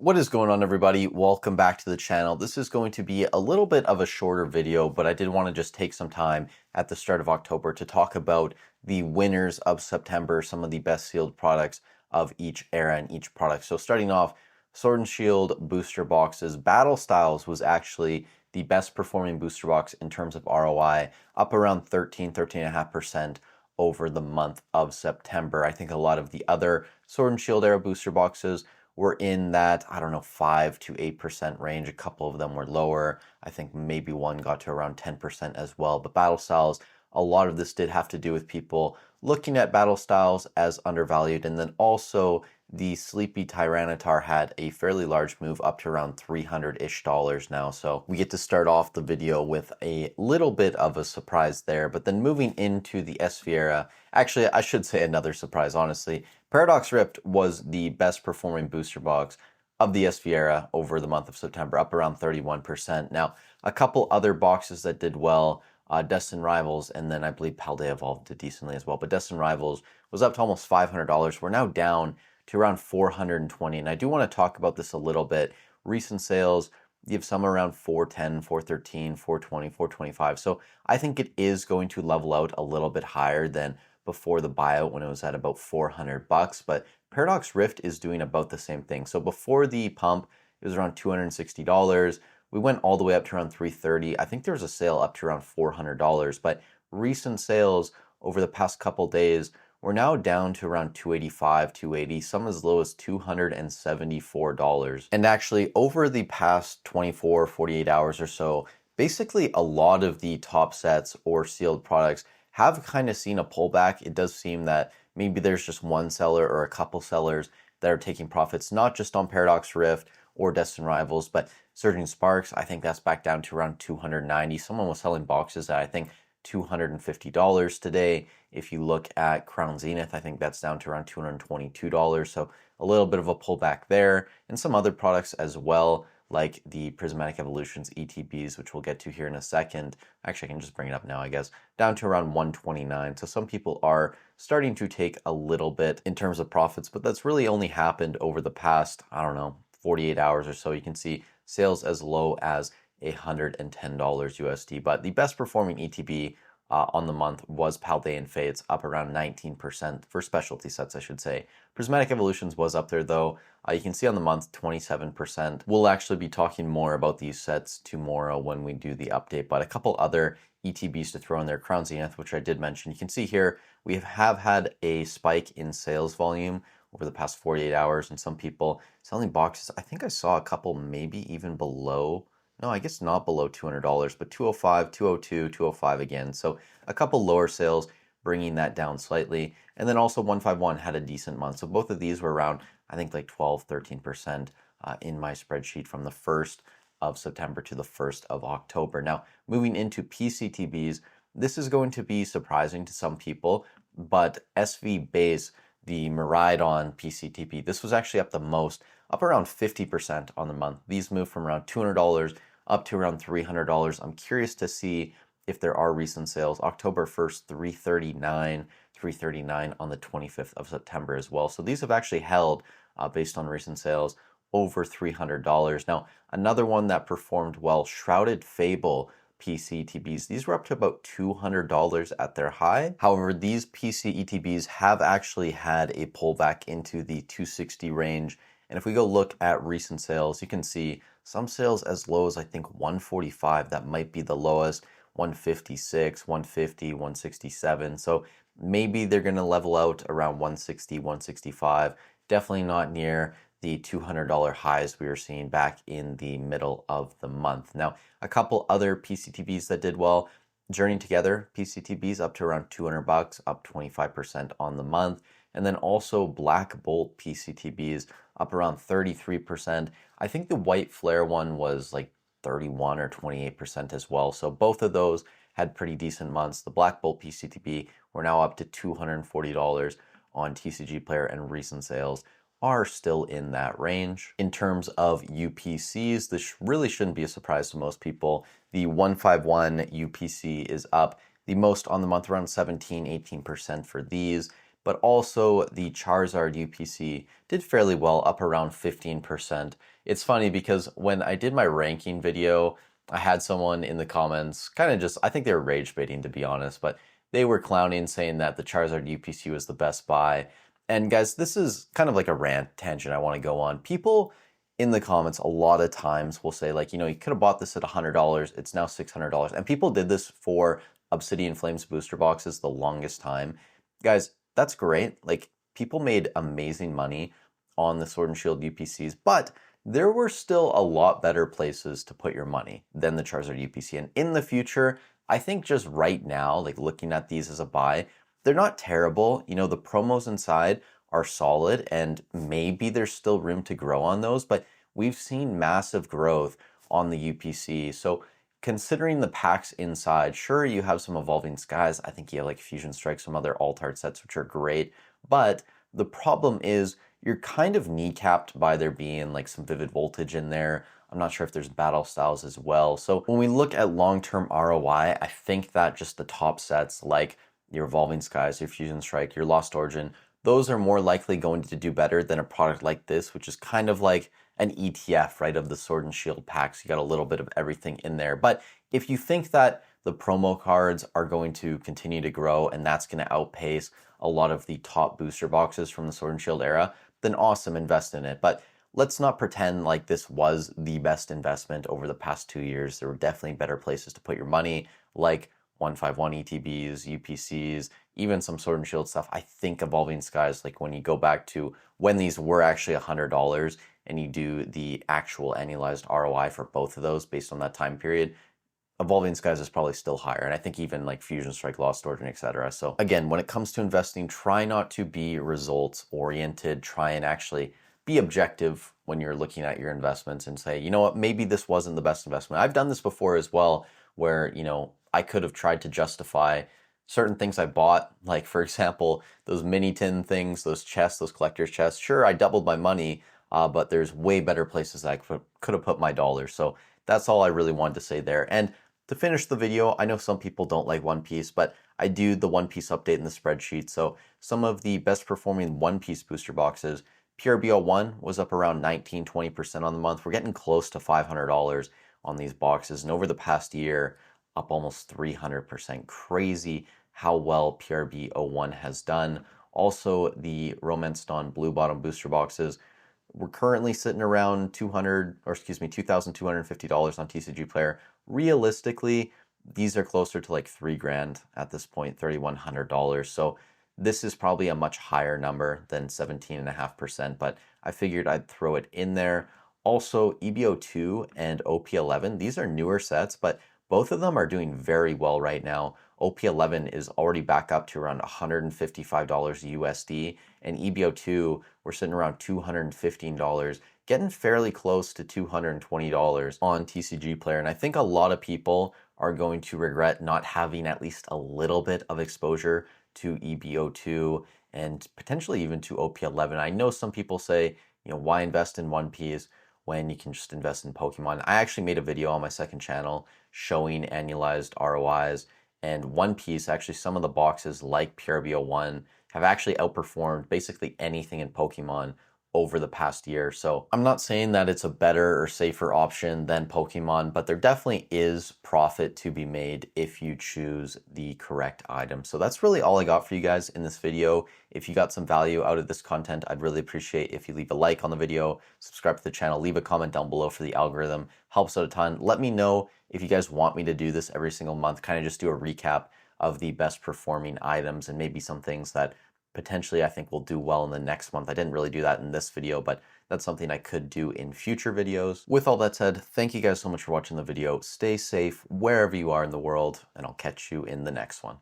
What is going on, everybody? Welcome back to the channel. This is going to be a little bit of a shorter video, but I did want to just take some time at the start of October to talk about the winners of September, some of the best sealed products of each era and each product. So starting off, Sword and Shield booster boxes. Battle Styles was actually the best performing booster box in terms of ROI, up around 13.5% over the month of September. I think a lot of the other Sword and Shield era booster boxes were in that, I don't know, 5 to 8% range. A couple of them were lower. I think maybe one got to around 10% as well. But Battle Styles, a lot of this did have to do with people looking at Battle Styles as undervalued. And then also the Sleepy Tyranitar had a fairly large move up to around $300-ish now. So we get to start off the video with a little bit of a surprise there. But then moving into the SV era, actually, I should say another surprise, honestly. Paradox Rift was the best performing booster box of the SV era over the month of September, up around 31%. Now, a couple other boxes that did well, Destined Rivals, and then I believe Paldea evolved did decently as well. But Destined Rivals was up to almost $500. We're now down to around $420. And I do want to talk about this a little bit. Recent sales, you have some around 410, 413, 420, 425. So I think it is going to level out a little bit higher than before the buyout when it was at about $400, but Paradox Rift is doing about the same thing. So before the pump, it was around $260. We went all the way up to around $330. I think there was a sale up to around $400, but recent sales over the past couple days, we're now down to around $285, $280, some as low as $274. And actually, over the past 24, 48 hours or so, basically a lot of the top sets or sealed products have kind of seen a pullback. It does seem that maybe there's just one seller or a couple sellers that are taking profits, not just on Paradox Rift or Destined Rivals, but Surging Sparks. I think that's back down to around $290. Someone was selling boxes at, I think, $250 today. If you look at Crown Zenith, I think that's down to around $222. So a little bit of a pullback there, and some other products as well, like the Prismatic Evolutions ETBs, which we'll get to here in a second. Actually, I can just bring it up now, I guess, down to around 129. So some people are starting to take a little bit in terms of profits, but that's really only happened over the past, I don't know, 48 hours or so. You can see sales as low as $110 USD, but the best performing ETB on the month was Paldean Fates, up around 19% for specialty sets, I should say. Prismatic Evolutions was up there though. You can see on the month 27%. We'll actually be talking more about these sets tomorrow when we do the update, but a couple other ETBs to throw in there. Crown Zenith, which I did mention. You can see here we have had a spike in sales volume over the past 48 hours, and some people selling boxes. I think I saw a couple maybe even below, no, I guess not below $200, but 205, 202, 205 again. So a couple lower sales, bringing that down slightly. And then also 151 had a decent month. So both of these were around, I think, like 12, 13% in my spreadsheet from the 1st of September to the 1st of October. Now, moving into PCTBs, this is going to be surprising to some people, but SV Base, the Miraidon PCTB, this was actually up the most, up around 50% on the month. These moved from around $200 up to around $300. I'm curious to see if there are recent sales. October 1st, $339 on the 25th of September as well. So these have actually held, based on recent sales, over $300. Now, another one that performed well, Shrouded Fable PCETBs. These were up to about $200 at their high. However, these PCETBs have actually had a pullback into the 260 range. And if we go look at recent sales, you can see some sales as low as, I think, 145. That might be the lowest. 156, 150, 167. So maybe they're going to level out around 160, 165. Definitely not near the $200 highs we were seeing back in the middle of the month. Now, a couple other PCTBs that did well. Journey Together PCTBs up to around $200, up 25% on the month. And then also Black Bolt PCTBs up around 33%. I think the White Flare one was like 31 or 28% as well. So both of those had pretty decent months. The Black Bolt PCTB, we're now up to $240 on TCG Player, and recent sales are still in that range. In terms of UPCs, this really shouldn't be a surprise to most people. The 151 UPC is up the most on the month, around 17, 18% for these. but also the Charizard UPC did fairly well, up around 15%. It's funny because when I did my ranking video, I had someone in the comments kind of just, I think they were rage baiting to be honest, but they were clowning saying that the Charizard UPC was the best buy. And guys, this is kind of like a rant tangent I want to go on. People in the comments a lot of times will say like, you know, you could have bought this at $100, it's now $600. And people did this for Obsidian Flames booster boxes the longest time. Guys, that's great. Like, people made amazing money on the Sword and Shield UPCs, but there were still a lot better places to put your money than the Charizard UPC. And in the future, I think just right now, like looking at these as a buy, they're not terrible. You know, the promos inside are solid and maybe there's still room to grow on those, but we've seen massive growth on the UPC. So considering the packs inside, sure, you have some Evolving Skies. I think you have like Fusion Strike, some other alt-art sets, which are great. But the problem is you're kind of kneecapped by there being like some Vivid Voltage in there. I'm not sure if there's battle styles as well. So when we look at long-term ROI, I think that just the top sets like your Evolving Skies, your Fusion Strike, your Lost Origin, those are more likely going to do better than a product like this, which is kind of like an ETF, right, of the Sword and Shield packs. You got a little bit of everything in there. But if you think that the promo cards are going to continue to grow and that's going to outpace a lot of the top booster boxes from the Sword and Shield era, then awesome, invest in it. But let's not pretend like this was the best investment over the past 2 years. There were definitely better places to put your money, like 151 ETBs, UPCs, even some Sword and Shield stuff. I think Evolving Skies, like when you go back to when these were actually $100 and you do the actual annualized ROI for both of those based on that time period, Evolving Skies is probably still higher. And I think even like Fusion Strike, Lost Origin, etc. So again, when it comes to investing, try not to be results oriented. Try and actually be objective when you're looking at your investments and say, you know what, maybe this wasn't the best investment. I've done this before as well, where, you know, I could have tried to justify certain things I bought. Like, for example, those mini tin things, those chests, those collector's chests. Sure, I doubled my money, but there's way better places I could have put my dollars. So that's all I really wanted to say there. And to finish the video, I know some people don't like One Piece, but I do the One Piece update in the spreadsheet. So some of the best performing One Piece booster boxes, PRBO1 was up around 19-20% on the month. We're getting close to $500 on these boxes. And over the past year, up almost 300%. Crazy how well PRBO1 has done. Also, the Romance Dawn Blue Bottom booster boxes, we're currently sitting around $2,250 on TCG Player. Realistically, these are closer to like $3,000 at this point, $3,100. So this is probably a much higher number than 17.5%, but I figured I'd throw it in there. Also, EBO2 and OP11, these are newer sets, but both of them are doing very well right now. OP11 is already back up to around $155 USD, and EBO2, we're sitting around $215, getting fairly close to $220 on TCG Player. And I think a lot of people are going to regret not having at least a little bit of exposure to EBO2 and potentially even to OP11. I know some people say, you know, why invest in One Piece when you can just invest in Pokemon? I actually made a video on my second channel showing annualized ROIs, and One Piece, actually some of the boxes like PRBO1 have actually outperformed basically anything in Pokemon over the past year. So I'm not saying that it's a better or safer option than Pokemon, but there definitely is profit to be made if you choose the correct item. So that's really all I got for you guys in this video. If you got some value out of this content, I'd really appreciate if you leave a like on the video, subscribe to the channel, leave a comment down below for the algorithm. Helps out a ton. Let me know if you guys want me to do this every single month, kind of just do a recap of the best performing items and maybe some things that potentially I think will do well in the next month. I didn't really do that in this video, but that's something I could do in future videos. With all that said, thank you guys so much for watching the video. Stay safe wherever you are in the world, and I'll catch you in the next one.